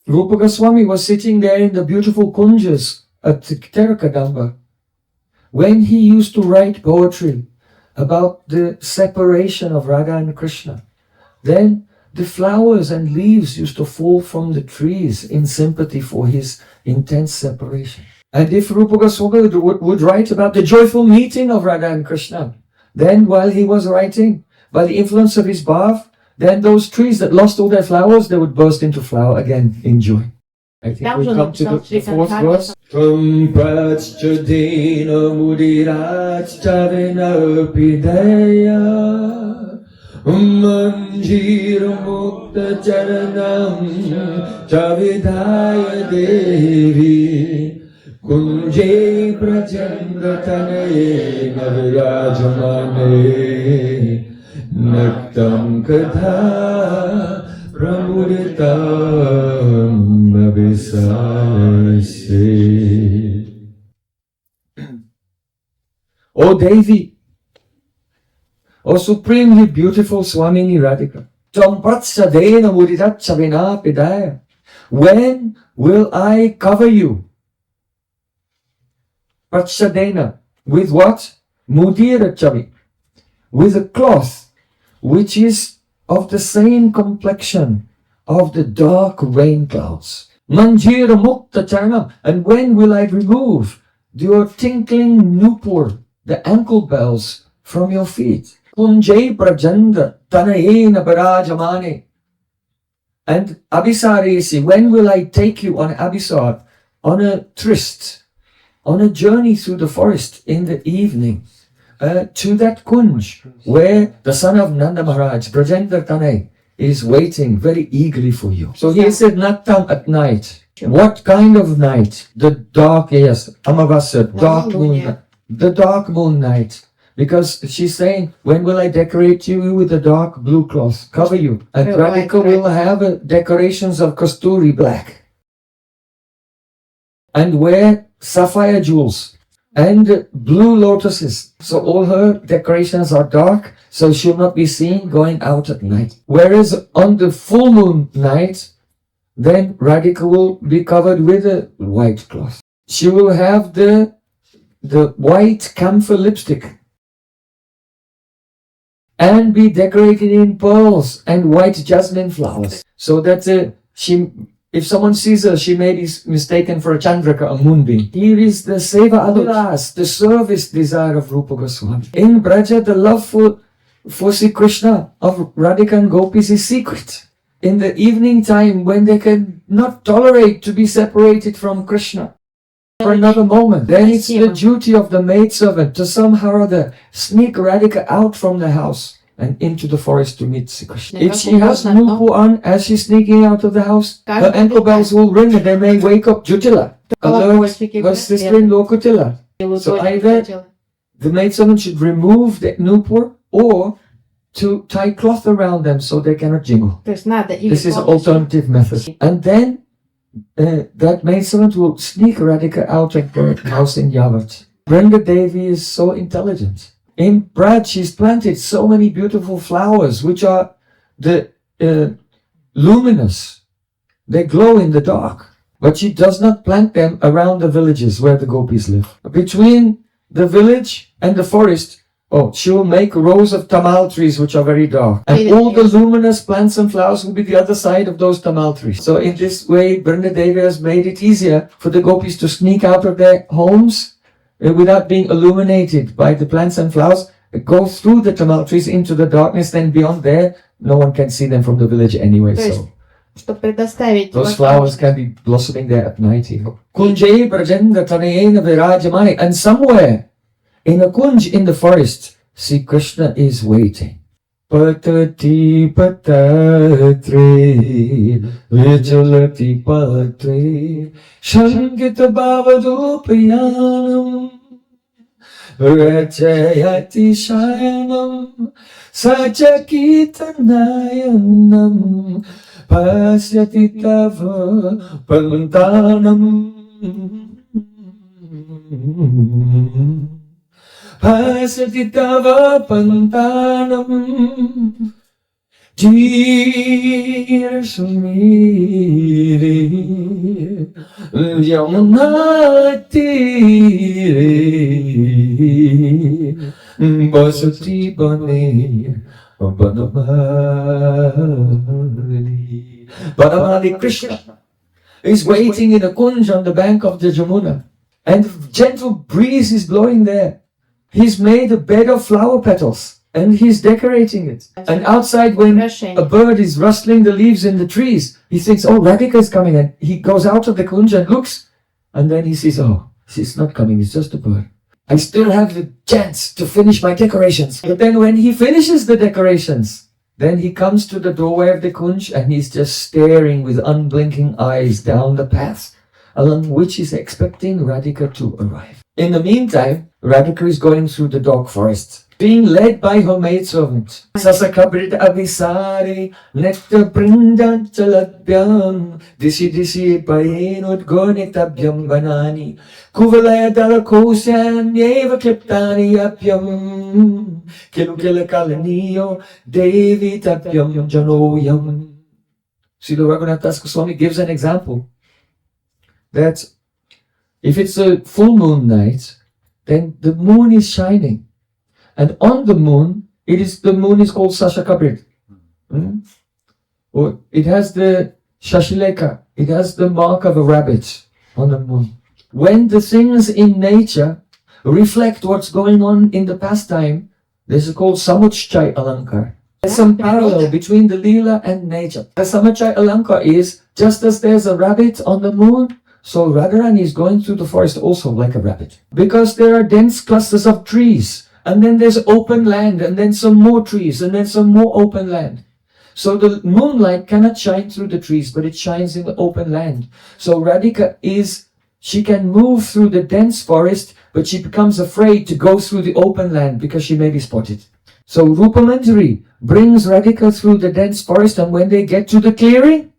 Rupa Goswami was sitting there in the beautiful kunjas at Terakadamba when he used to write poetry about the separation of Radha and Krishna. Then the flowers and leaves used to fall from the trees in sympathy for his intense separation. And if Rupa Goswami would write about the joyful meeting of Radha and Krishna, then while he was writing, by the influence of his bhav, then those trees that lost all their flowers, they would burst into flower again in joy. I think we come to the fourth verse. Tum prachadena mudirachchavena pidaya manjira mukta charanam chavidaya devi kunje prachandratanaye navirajamane Naktam katha pramuritam abhisase. O Devi, O supremely beautiful Swamini Radhika, Tam pratsadena mudirachavena pidaya, when will I cover you? Pratsadena, with what? Mudirachavi, with a cloth which is of the same complexion of the dark rain clouds. Manjira mukta charanam, and when will I remove your tinkling nupur, the ankle bells, from your feet? Kunjay prajanda tanayena barajamane, and abhisaresi, when will I take you on abhisar, on a tryst, on a journey through the forest in the evening? To that kunj where the son of Nanda Maharaj, Brajendra Tanay, is waiting very eagerly for you. So he said Nattam, at night. What kind of night? The dark, yes, Amavasya, dark moon, the dark moon night. Because she's saying, when will I decorate you with a dark blue cloth, cover you? And Radhika will have decorations of kasturi black and wear sapphire jewels and blue lotuses. So all her decorations are dark, so she'll not be seen going out at night. Whereas on the full moon night, then Radhika will be covered with a white cloth. She will have the white camphor lipstick and be decorated in pearls and white jasmine flowers. So that if someone sees her, she may be mistaken for a Chandrika, a moonbeam. Here is the Seva Adulas, the service desire of Rupa Goswami. In Braja, the love for Sri Krishna of Radhika and Gopis is secret. In the evening time, when they can not tolerate to be separated from Krishna for another moment, then it's the duty of the maidservant to somehow or other sneak Radhika out from the house and into the forest to meet Sri Krishna. If she has nupu on as she's sneaking out of the house, her ankle bells will ring and they may wake up Jutila, alert her sister-in-law Kutila. So either the maidservant should remove the nupur or to tie cloth around them so they cannot jingle. This is an alternative method. And then that maidservant will sneak Radhika out of the house in Yavat. Brenda Devi is so intelligent. In Braj, she's planted so many beautiful flowers, which are luminous. They glow in the dark. But she does not plant them around the villages where the gopis live. Between the village and the forest, she will make rows of tamal trees which are very dark. And all the luminous plants and flowers will be the other side of those tamal trees. So in this way, Brenda Devi has made it easier for the gopis to sneak out of their homes without being illuminated by the plants and flowers, go through the tamal trees into the darkness, then beyond there, no one can see them from the village anyway. So those flowers can be blossoming there at night. Kunjay Brajendra Tanayena Virajamani, and somewhere in a kunj in the forest, Sri Krishna is waiting. Patati patatre vijulati patre shankita bhavadupayanam Rachayati shayanam Sajagitanayanam Pasyati tava pantanam Pasyati tava pantanam Jir Sumiri Yamunatiri Basati Bane Banamali. Banamali Krishna is waiting in a kunj on the bank of the Jamuna, and gentle breeze is blowing there. He's made a bed of flower petals and he's decorating it. And outside, when a bird is rustling the leaves in the trees, he thinks, oh, Radhika is coming. And he goes out of the kunj and looks, and then he sees, oh, she's not coming, it's just a bird. I still have the chance to finish my decorations. But then when he finishes the decorations, then he comes to the doorway of the kunj and he's just staring with unblinking eyes down the path along which he's expecting Radhika to arrive. In the meantime, Radhika is going through the dark forest, being led by her maidservant. Sasaka bheda-abheda-tattva nectar prindanchaladhyam dishi dishi payenut gornitabyam vanani kuvalaya dalakosyan yeva kliptani apyam kilukila kalaniyo devi tapyam janoyam. Srila Raghunath Das Goswami gives an example that if it's a full moon night, then the moon is shining. And on the moon, the moon is called Sashakabrit. Or it has the Shashileka, it has the mark of a rabbit on the moon. When the things in nature reflect what's going on in the pastime, this is called Samuchchai Alankar. There's some parallel between the Leela and nature. The Samuchchai Alankar is, just as there's a rabbit on the moon, so Radharani is going through the forest also like a rabbit. Because there are dense clusters of trees, and then there's open land, and then some more trees, and then some more open land. So the moonlight cannot shine through the trees, but it shines in the open land. So Radhika she can move through the dense forest, but she becomes afraid to go through the open land because she may be spotted. So Rupa Manjari brings Radhika through the dense forest, and when they get to the clearing,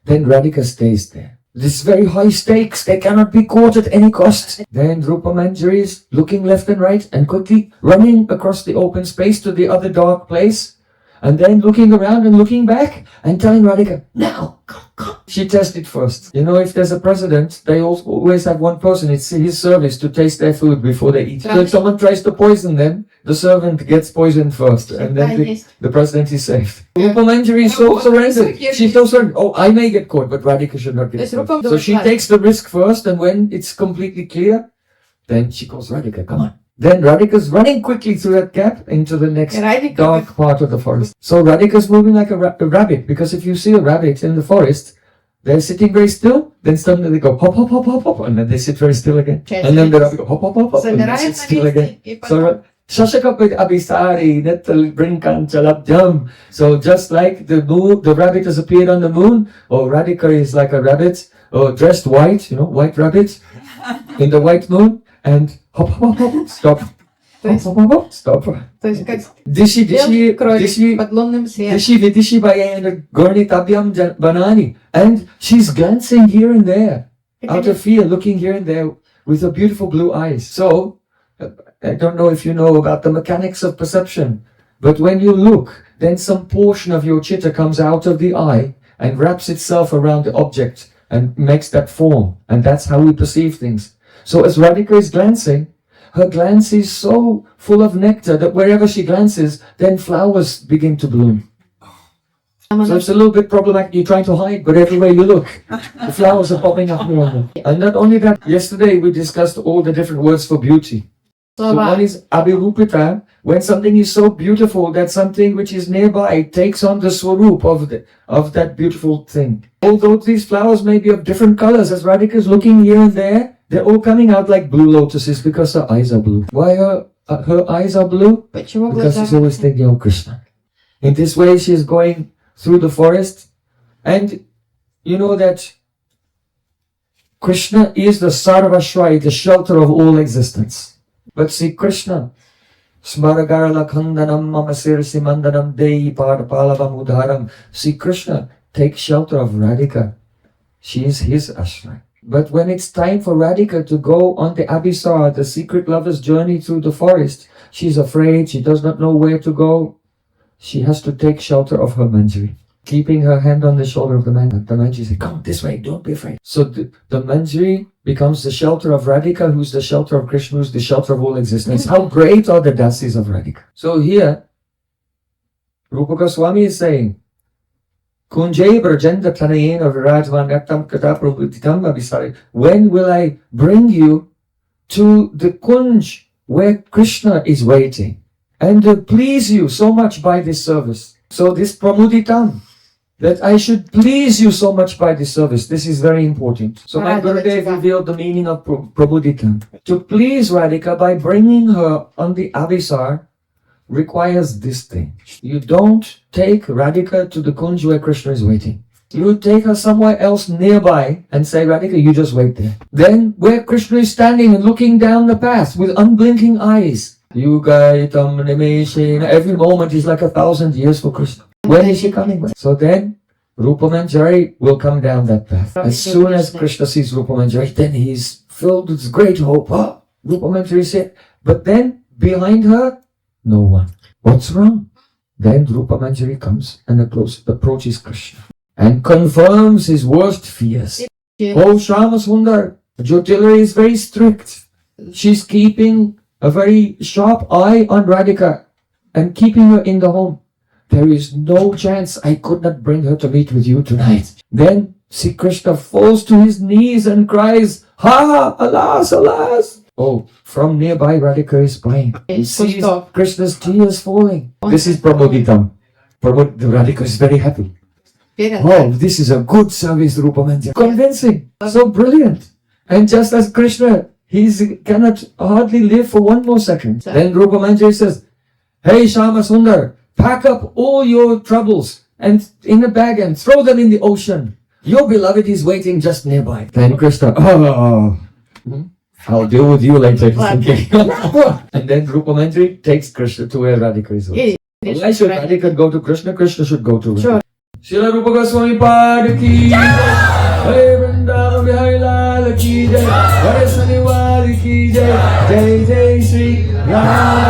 then Radhika stays there. This is very high stakes, they cannot be caught at any cost. Then Rupa Manjari is looking left and right and quickly running across the open space to the other dark place, and then looking around and looking back and telling Radhika, now, come. She tested first. You know, if there's a president, they always have one person, it's his service to taste their food before they eat. So if someone tries to poison them, the servant gets poisoned first, and then the president is saved. Rupa Manjari is so surrendered. She's so certain, oh, I may get caught, but Radhika should not get caught. So she takes the risk first, and when it's completely clear, then she calls Radhika, come on. Then Radhika's running quickly through that gap into the next dark part of the forest. So Radhika's moving like a rabbit, because if you see a rabbit in the forest, they're sitting very still, then suddenly they go hop, hop, hop, hop, hop, and then they sit very still again. And then the rabbit go hop, hop, hop, hop, and then sit still again. So Shashaka bheda-abheda-tattva nectar prindanchaladhyam. So just like the rabbit has appeared on the moon, or Radhika is like a rabbit, or dressed white, white rabbit, in the white moon, and hop, hop, hop, hop, stop. Hop, hop, hop, stop. Dishi vidishi bayena gornitabyam banani. And she's glancing here and there, out of fear, looking here and there with her beautiful blue eyes. So, I don't know if you know about the mechanics of perception, but when you look, then some portion of your chitta comes out of the eye and wraps itself around the object and makes that form. And that's how we perceive things. So as Radhika is glancing, her glance is so full of nectar that wherever she glances, then flowers begin to bloom. So it's a little bit problematic. You're trying to hide, but everywhere you look, the flowers are popping up. And not only that, yesterday we discussed all the different words for beauty. So one is abhirupita, when something is so beautiful that something which is nearby takes on the swaroop of that beautiful thing. Although these flowers may be of different colors, as Radhika is looking here and there, they're all coming out like blue lotuses because her eyes are blue. Why her eyes are blue? Because she's always thinking of Krishna. In this way, she's going through the forest, and you know that Krishna is the sarvashrai, the shelter of all existence. But see Krishna, Smaragarala Khandanam Mama Sirsi Mandanam Dehi Padapalavam Udharam. See Krishna, take shelter of Radhika. She is his ashray. But when it's time for Radhika to go on the Abhisar, the secret lover's journey through the forest, she's afraid, she does not know where to go. She has to take shelter of her Manjari. Keeping her hand on the shoulder of the Manjari says, come this way, don't be afraid. So the Manjari becomes the shelter of Radhika, who's the shelter of Krishna, who's the shelter of all existence. How great are the dasis of Radhika. So here, Rupa Goswami is saying, Kunjay Brajenda Tanayena Virajvanyatam Kata Prabhutitam Abhisari. When will I bring you to the Kunj where Krishna is waiting and please you so much by this service? So this Pramuditam, that I should please you so much by this service. This is very important. So my Gurudev revealed the meaning of Pramuditam. To please Radhika by bringing her on the Abhisar requires this thing. You don't take Radhika to the Kunj where Krishna is waiting. You take her somewhere else nearby and say, Radhika, you just wait there. Then where Krishna is standing and looking down the path with unblinking eyes, every moment is like 1,000 years for Krishna. When is she coming back? So then Rupa Manjari will come down that path. As soon as Krishna sees Rupa Manjari, then he's filled with great hope. Oh, Rupa Manjari said, but then behind her, no one. What's wrong? Then Rupa Manjari comes and approaches Krishna and confirms his worst fears. Oh, Shyama Sundar, Jyotirmaya is very strict. She's keeping a very sharp eye on Radhika and keeping her in the home. There is no chance I could not bring her to meet with you tonight. Then Sri Krishna falls to his knees and cries, Ha! Alas, alas! Oh, from nearby Radhika is crying. He sees Krishna's tears falling. This is Pramuditam. Radhika is very happy. Oh, this is a good service, Rupa Manjari. Convincing. So brilliant. And just as Krishna, he cannot hardly live for one more second. Then Rupa Manjari says, Hey Shyama Sundar, pack up all your troubles and in a bag and throw them in the ocean. Your beloved is waiting just nearby. Then Krishna, I'll deal with you later. And then Rupa Manjari takes Krishna to where Radhika is. Why should Radhika go to Krishna? Krishna should go to Radhika. Srila Rupa Goswami Pad ki jai, Hare Vrindavan Bihari Lal ki jai, Hare Saniwal ki jai, Jai Jai Sri Ram.